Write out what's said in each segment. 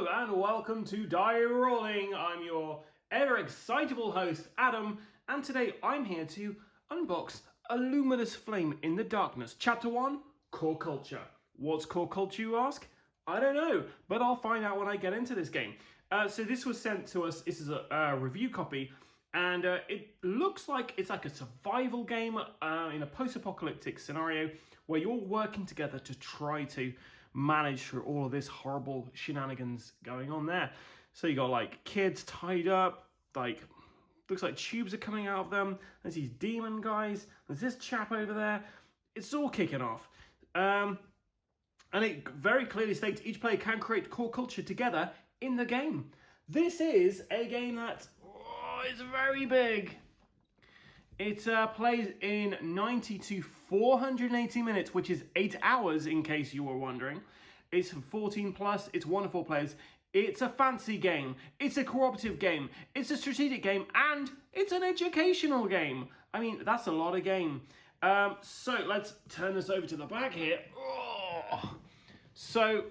Hello and welcome to Die Rollin. I'm your ever excitable host, Adam, and today I'm here to unbox A Luminous Flame in the Darkness. Chapter 1, Core Culture. What's core culture, you ask? I don't know, but I'll find out when I get into this game. So this was sent to us, this is a review copy, and it looks like it's like a survival game in a post-apocalyptic scenario where you're working together to try to manage through all of this horrible shenanigans going on there. So you got like kids tied up, like looks like tubes are coming out of them. There's these demon guys. There's this chap over there. It's all kicking off. And it very clearly states each player can create core culture together in the game. This is a game that is very big. It plays in 90 to 480 minutes, which is 8 hours, in case you were wondering. It's 14 plus, it's 1 to 4 players. It's a fancy game, it's a cooperative game, it's a strategic game, and it's an educational game. I mean, that's a lot of game. So let's turn this over to the back here. So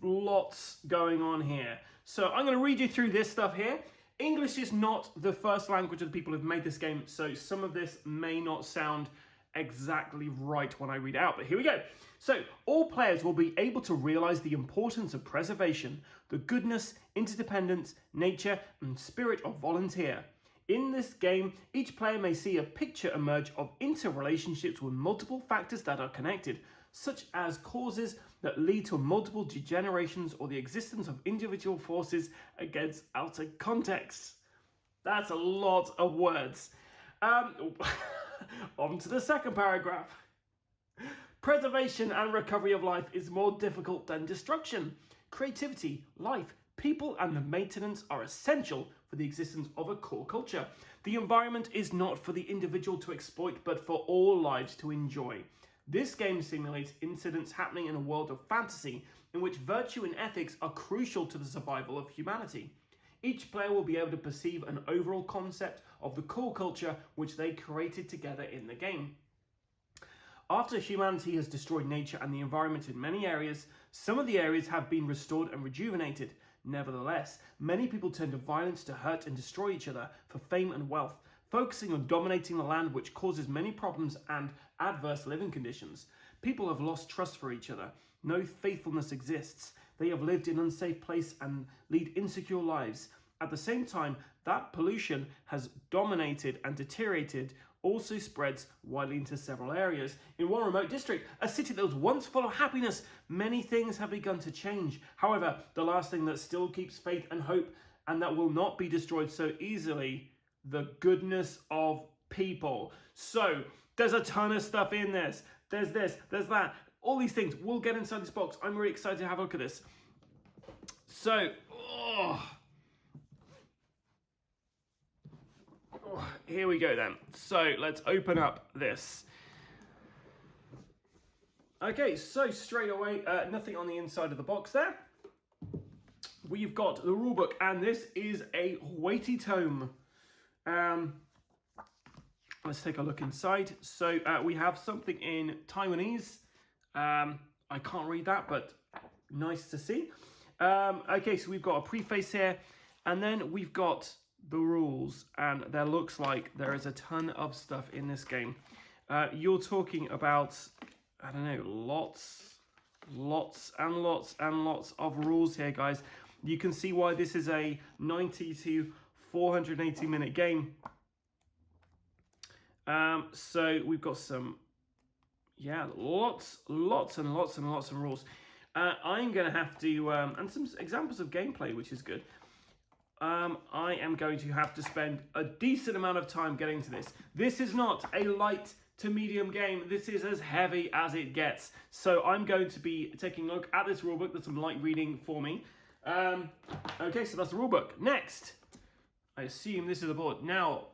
lots going on here. So I'm going to read you through this stuff here. English is not the first language of the people who've made this game, so some of this may not sound exactly right when I read it out, but here we go. So, all players will be able to realize the importance of preservation, the goodness, interdependence, nature, and spirit of volunteer. In this game, each player may see a picture emerge of interrelationships with multiple factors that are connected, such as causes that lead to multiple degenerations or the existence of individual forces against outer contexts. That's a lot of words. On to the second paragraph. Preservation and recovery of life is more difficult than destruction. Creativity, life, people, and the maintenance are essential for the existence of a core culture. The environment is not for the individual to exploit, but for all lives to enjoy. This game simulates incidents happening in a world of fantasy in which virtue and ethics are crucial to the survival of humanity. Each player will be able to perceive an overall concept of the core culture which they created together in the game. After humanity has destroyed nature and the environment in many areas, some of the areas have been restored and rejuvenated. Nevertheless, many people turn to violence to hurt and destroy each other for fame and wealth, focusing on dominating the land, which causes many problems and adverse living conditions. People have lost trust for each other. No faithfulness exists. They have lived in unsafe places and lead insecure lives. At the same time, that pollution has dominated and deteriorated also spreads widely into several areas. In one remote district, a city that was once full of happiness, many things have begun to change. However, the last thing that still keeps faith and hope and that will not be destroyed so easily, the goodness of people. So, there's a ton of stuff in this. There's this, there's that. All these things. We'll get inside this box. I'm really excited to have a look at this. So, here we go then. So, let's open up this. Okay, so straight away, nothing on the inside of the box there. We've got the rulebook, and this is a weighty tome. Let's take a look inside. So we have something in Taiwanese. I can't read that, but nice to see. Okay, so we've got a preface here, and then we've got the rules, and there looks like there is a ton of stuff in this game. You're talking about, I don't know, lots and lots of rules here, guys. You can see why this is a 90 to 480 minute game. So we've got some, lots of rules. I'm going to have to, and some examples of gameplay, which is good. I am going to have to spend a decent amount of time getting to this. This is not a light to medium game. This is as heavy as it gets. So I'm going to be taking a look at this rulebook. There's some light reading for me. Okay, so that's the rulebook. Next, I assume this is a board. Now,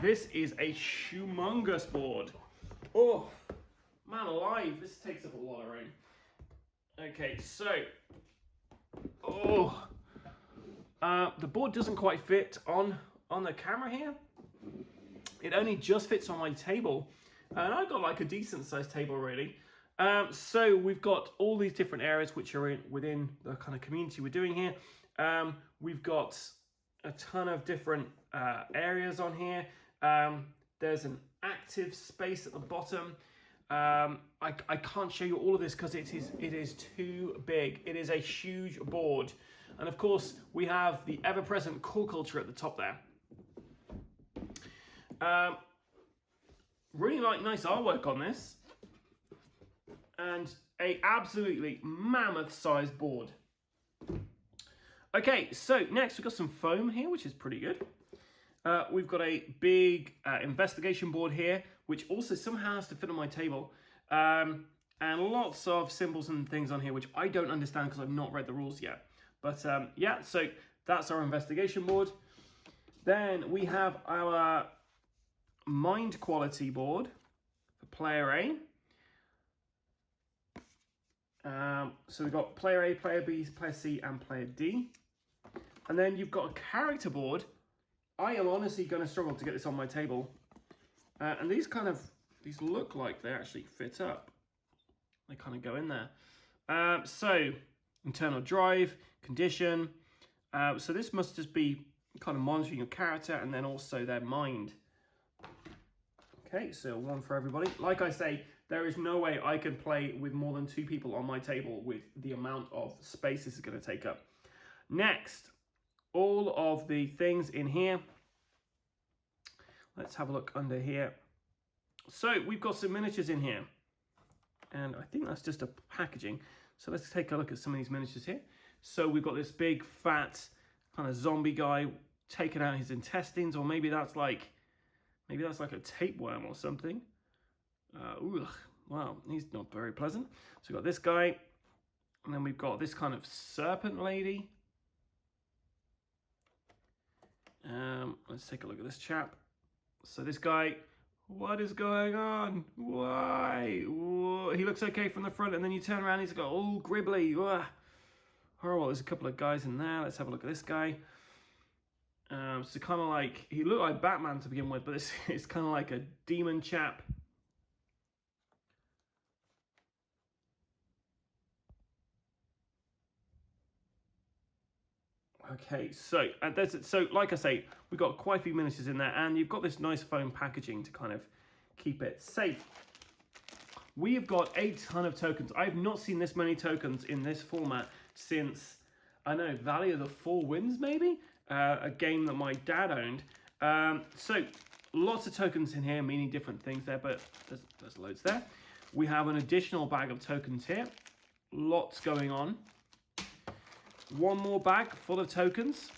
this is a humongous board. Oh, man alive, this takes up a lot of room. Okay, so, the board doesn't quite fit on the camera here. It only just fits on my table, and I've got like a decent sized table really. So we've got all these different areas which are within the kind of community we're doing here. We've got a ton of different areas on here. There's an active space at the bottom. I can't show you all of this because it is too big. It is a huge board. And of course, we have the ever-present core culture at the top there. Really nice artwork on this. And a absolutely mammoth-sized board. Okay, so next we've got some foam here, which is pretty good. We've got a big investigation board here, which also somehow has to fit on my table. And lots of symbols and things on here, which I don't understand because I've not read the rules yet. But yeah, so that's our investigation board. Then we have our mind quality board for player A. So we've got player A, player B, player C, and player D. And then you've got a character board. I am honestly going to struggle to get this on my table. And these look like they actually fit up. They kind of go in there. So internal drive, condition. So this must just be kind of monitoring your character and then also their mind. Okay, so one for everybody. Like I say, there is no way I can play with more than 2 people on my table with the amount of space this is going to take up. Next, all of the things in here. Let's have a look under here. So we've got some miniatures in here. And I think that's just a packaging. So let's take a look at some of these miniatures here. So we've got this big, fat, kind of zombie guy taking out his intestines, or maybe that's like a tapeworm or something. Wow, he's not very pleasant. So we've got this guy, and then we've got this kind of serpent lady. Let's take a look at this chap. So this guy, what is going on? Why? Whoa. He looks okay from the front, and then you turn around, he's got all gribbly. Horrible. There's a couple of guys in there. Let's have a look at this guy. So kind of like, he looked like Batman to begin with, but it's kind of like a demon chap. Okay, so like I say, we've got quite a few miniatures in there, and you've got this nice foam packaging to kind of keep it safe. We've got a ton of tokens. I've not seen this many tokens in this format since, I don't know, Valley of the Four Winds, maybe? A game that my dad owned. So lots of tokens in here, meaning different things there, but there's loads there. We have an additional bag of tokens here. Lots going on. One more bag full of tokens.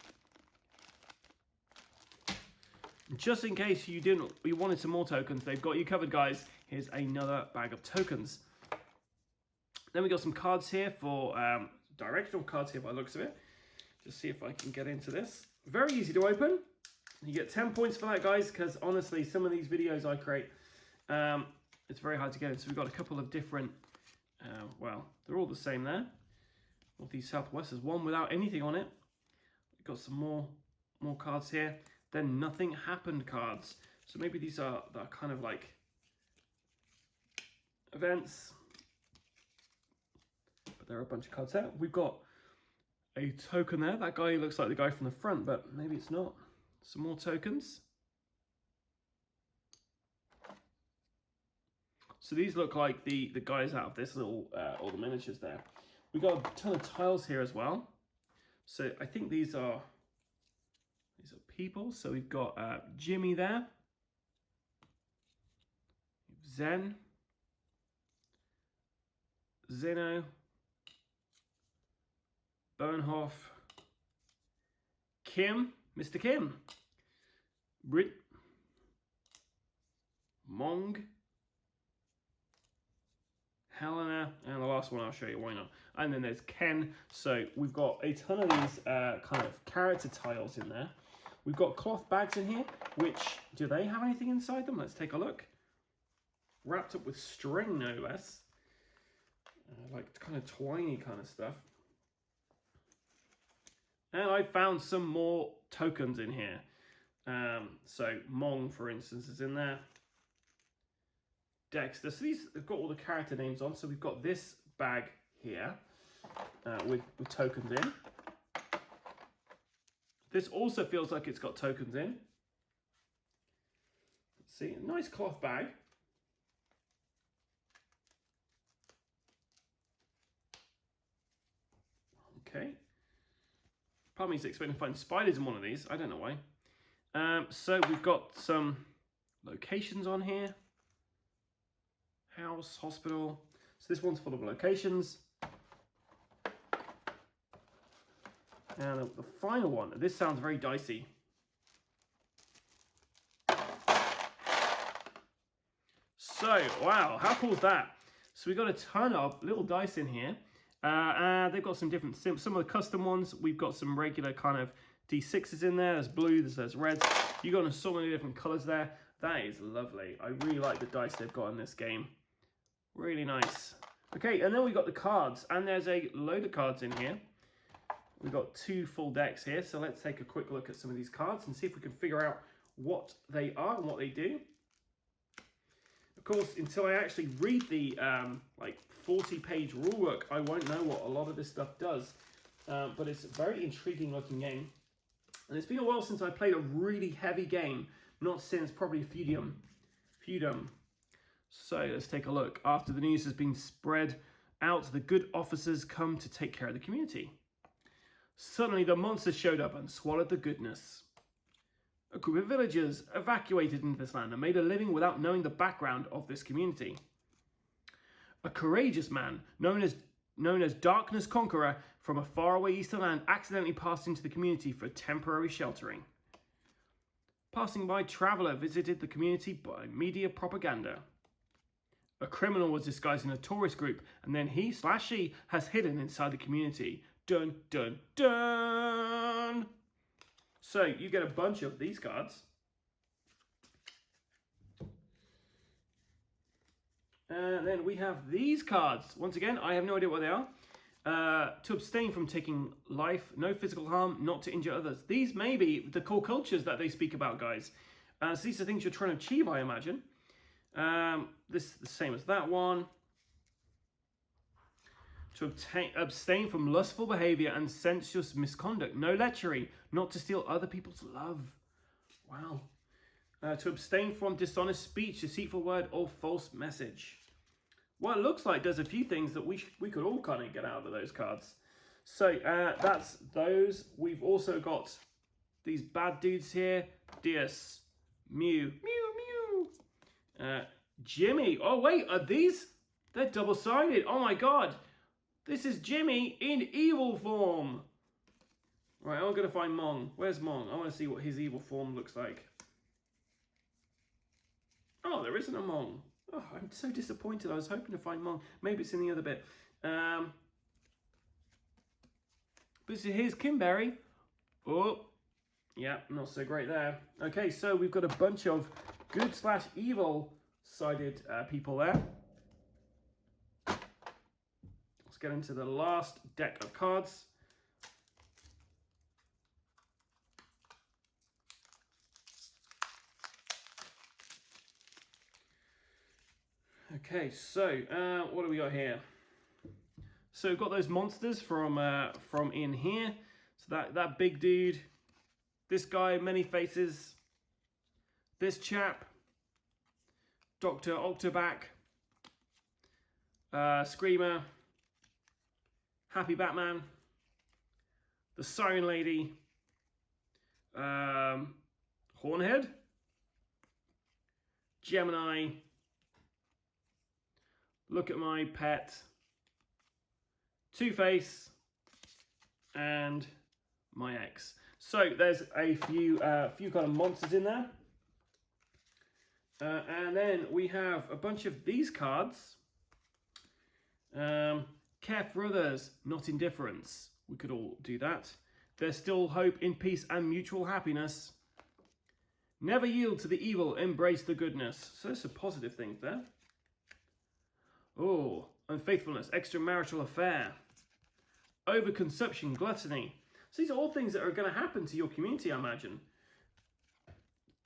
Just in case you wanted some more tokens, they've got you covered, guys. Here's another bag of tokens. Then we got some cards here for directional cards here by the looks of it. Just see if I can get into this. Very easy to open. You get 10 points for that, guys, because honestly, some of these videos I create, it's very hard to get in. So we've got a couple of different, well, they're all the same there. Northeast Southwest, there's one without anything on it. We've got some more cards here. Then nothing happened cards. So maybe these are kind of like events. But there are a bunch of cards there. We've got a token there. That guy looks like the guy from the front, but maybe it's not. Some more tokens. So these look like the guys out of this little, all the miniatures there. We've got a ton of tiles here as well. So I think these are people. So we've got Jimmy there. Zen. Zeno. Bernhoff. Kim. Mr. Kim. Brit. Mong. Helena, and the last one I'll show you, why not? And then there's Ken. So we've got a ton of these kind of character tiles in there. We've got cloth bags in here, which, do they have anything inside them? Let's take a look. Wrapped up with string, no less. Like kind of twiny kind of stuff. And I found some more tokens in here. So Mong, for instance, is in there. Dexter. So these have got all the character names on. So we've got this bag here with tokens in. This also feels like it's got tokens in. Let's see, a nice cloth bag. Okay. Part of me is expecting to find spiders in one of these. I don't know why. So we've got some locations on here. House, hospital. So this one's full of locations. And the final one, this sounds very dicey. So, wow, how cool is that? So we've got a ton of little dice in here. They've got some different, some of the custom ones. We've got some regular kind of D6s in there. There's blue, there's red. You've got so many different colors there. That is lovely. I really like the dice they've got in this game. Really nice. Okay, and then we've got the cards. And there's a load of cards in here. We've got 2 full decks here. So let's take a quick look at some of these cards and see if we can figure out what they are and what they do. Of course, until I actually read the like 40-page rulebook, I won't know what a lot of this stuff does. But it's a very intriguing looking game. And it's been a while since I played a really heavy game. Not since probably Feudum. So let's take a look. After the news has been spread out, the good officers come to take care of the community. Suddenly the monsters showed up and swallowed the goodness. A group of villagers evacuated into this land and made a living without knowing the background of this community. A courageous man, known as Darkness Conqueror, from a faraway eastern land, accidentally passed into the community for temporary sheltering. Passing by traveller visited the community by media propaganda. A criminal was disguised in a tourist group, and then he/she has hidden inside the community. Dun, dun, dun! So you get a bunch of these cards. And then we have these cards. Once again, I have no idea what they are. To abstain from taking life, no physical harm, not to injure others. These may be the core cultures that they speak about, guys. So these are things you're trying to achieve, I imagine. This is the same as that one. To abstain from lustful behavior and sensuous misconduct. No lechery, not to steal other people's love. Wow. To abstain from dishonest speech, deceitful word, or false message. Well, it looks like there's a few things that we could all kind of get out of those cards. So that's those. We've also got these bad dudes here. Dias, Mew, Mew, Mew. Jimmy. Oh, wait, are these? They're double-sided. Oh, my God. This is Jimmy in evil form. Right, I'm going to find Mong. Where's Mong? I want to see what his evil form looks like. Oh, there isn't a Mong. Oh, I'm so disappointed. I was hoping to find Mong. Maybe it's in the other bit. But here's Kimberry. Oh, yeah, not so great there. Okay, so we've got a bunch of good/evil-sided people there. Let's get into the last deck of cards. Okay, so what do we got here? So we've got those monsters from in here. So that big dude, this guy, many faces, this chap, Dr. Octoback, Screamer, Happy Batman, the Siren Lady, Hornhead, Gemini, Look at My Pet, Two-Face, and my ex. So there's a few kind of monsters in there. And then we have a bunch of these cards. Care for others, not indifference. We could all do that. There's still hope in peace and mutual happiness. Never yield to the evil, embrace the goodness. So there's some positive things there. Oh, unfaithfulness, extramarital affair, overconsumption, gluttony. So these are all things that are going to happen to your community, I imagine.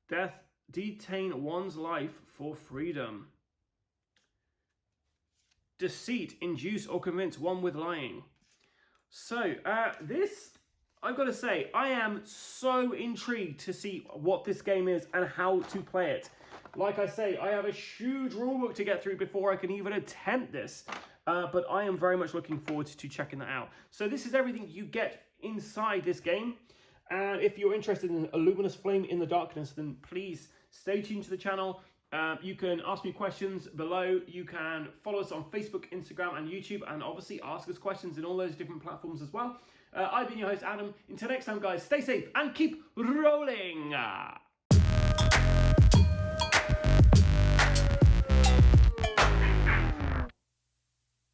Death, detain one's life for freedom. Deceit, induce or convince one with lying. So this, I've got to say, I am so intrigued to see what this game is and how to play it. Like I say, I have a huge rulebook to get through before I can even attempt this. But I am very much looking forward to checking that out. So this is everything you get inside this game. And if you're interested in a Luminous Flame in the Darkness, then please stay tuned to the channel. You can ask me questions below. You can follow us on Facebook, Instagram, and YouTube, and obviously ask us questions in all those different platforms as well. I've been your host, Adam. Until next time, guys, stay safe and keep rolling.